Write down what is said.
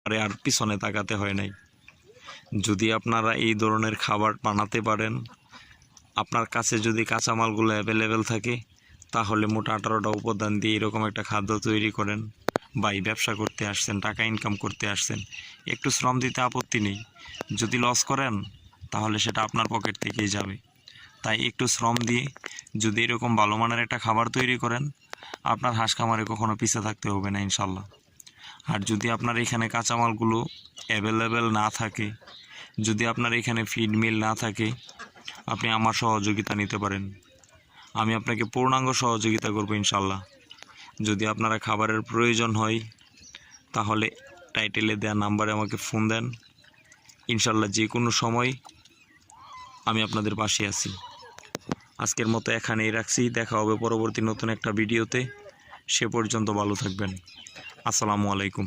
আর পিছনে তাকাতে হয় নাই। যদি আপনারা এই ধরনের খাবার বানাতে পারেন, আপনার কাছে যদি কাঁচামালগুলো অ্যাভেলেবেল থাকে, তাহলে মোট 18টা উপাদান দিয়ে এরকম একটা খাদ্য তৈরি করেন। ভাই ব্যবসা করতে আসছেন, টাকা ইনকাম করতে আসছেন, একটু শ্রম দিতে আপত্তি নেই। যদি লস করেন তাহলে সেটা আপনার পকেট থেকেই যাবে। তাই একটু শ্রম দিয়ে যদি এরকম ভালো মানের একটা খাবার তৈরি করেন, আপনার হাঁস খামারে কখনো পিছে থাকতে হবে না ইনশাল্লাহ। আর যদি আপনার এখানে কাঁচামালগুলো অ্যাভেলেবেল না থাকে, যদি আপনার এখানে ফিড মিল না থাকে, আপনি আমার সহযোগিতা নিতে পারেন। আমি আপনাকে পূর্ণাঙ্গ সহযোগিতা করব ইনশাল্লাহ। যদি আপনারা খাবারের প্রয়োজন হয় তাহলে টাইটেলে দেওয়া নাম্বারে আমাকে ফোন দেন। ইনশাল্লাহ যে কোনো সময় আমি আপনাদের পাশে আছি। আজকের মতো এখানেই রাখছি। দেখা হবে পরবর্তী নতুন একটা ভিডিওতে। সে পর্যন্ত ভালো থাকবেন। আসসালামু আলাইকুম।